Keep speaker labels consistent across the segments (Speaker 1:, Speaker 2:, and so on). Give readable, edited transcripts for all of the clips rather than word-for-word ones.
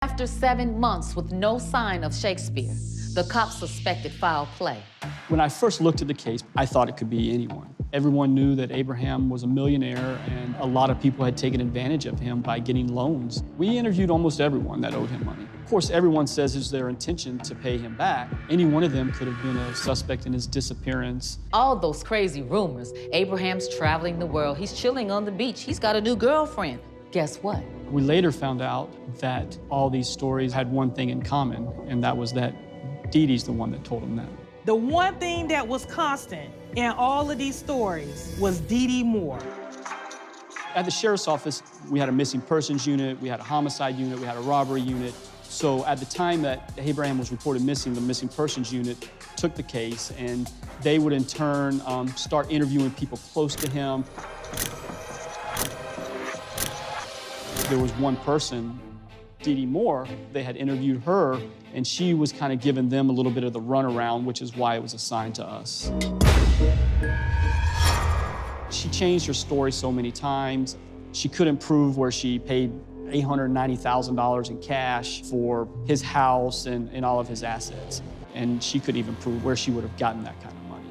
Speaker 1: After 7 months with no sign of Shakespeare, the cops suspected foul play.
Speaker 2: When I first looked at the case, I thought it could be anyone. Everyone knew that Abraham was a millionaire, and a lot of people had taken advantage of him by getting loans. We interviewed almost everyone that owed him money. Of course, everyone says it's their intention to pay him back. Any one of them could have been a suspect in his disappearance.
Speaker 1: All those crazy rumors. Abraham's traveling the world. He's chilling on the beach. He's got a new girlfriend. Guess what?
Speaker 2: We later found out that all these stories had one thing in common, and that was that Dee Dee's the one that told him that.
Speaker 3: The one thing that was constant in all of these stories was Dee Dee Moore.
Speaker 2: At the sheriff's office, we had a missing persons unit, we had a homicide unit, we had a robbery unit. So at the time that Abraham was reported missing, the missing persons unit took the case, and they would in turn start interviewing people close to him. There was one person, Dee Dee Moore, they had interviewed her, and she was kind of giving them a little bit of the runaround, which is why it was assigned to us. She changed her story so many times. She couldn't prove where she paid $890,000 in cash for his house and all of his assets. And she couldn't even prove where she would have gotten that kind of money.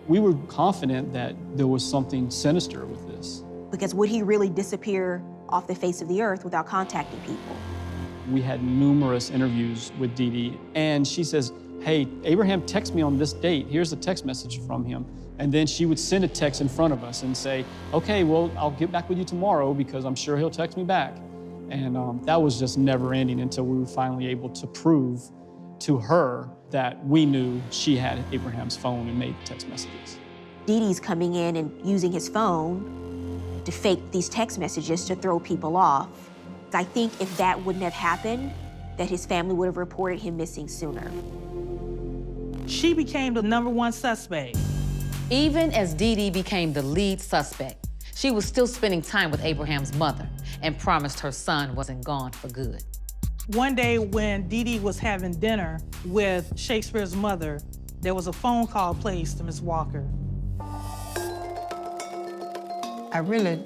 Speaker 2: We were confident that there was something sinister with this.
Speaker 4: Because would he really disappear off the face of the earth without contacting people?
Speaker 2: We had numerous interviews with Dee Dee, and she says, hey, Abraham texted me on this date. Here's a text message from him. And then she would send a text in front of us and say, okay, well, I'll get back with you tomorrow because I'm sure he'll text me back. And that was just never ending until we were finally able to prove to her that we knew she had Abraham's phone and made the text messages.
Speaker 4: Dee Dee's coming in and using his phone to fake these text messages to throw people off. I think if that wouldn't have happened, that his family would have reported him missing sooner.
Speaker 3: She became the #1 suspect.
Speaker 1: Even as Dee Dee became the lead suspect, she was still spending time with Abraham's mother and promised her son wasn't gone for good.
Speaker 3: One day when Dee Dee was having dinner with Shakespeare's mother, there was a phone call placed to Miss Walker.
Speaker 5: I really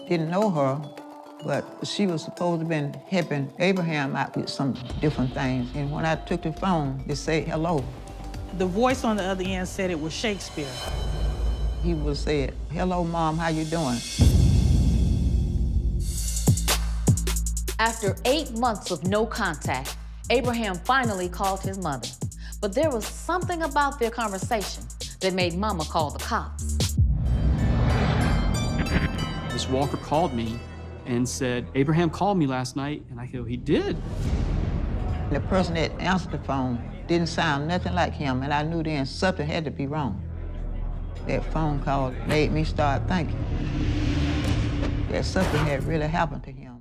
Speaker 5: didn't know her, but she was supposed to have been helping Abraham out with some different things. And when I took the phone, it said hello.
Speaker 3: The voice on the other end said it was Shakespeare.
Speaker 5: He would say, hello, Mom, how you doing?
Speaker 1: After 8 months of no contact, Abraham finally called his mother. But there was something about their conversation that made Mama call the cops.
Speaker 2: Miss Walker called me and said, Abraham called me last night, and I go, he did.
Speaker 5: The person that answered the phone didn't sound nothing like him, and I knew then something had to be wrong. That phone call made me start thinking that something had really happened to him.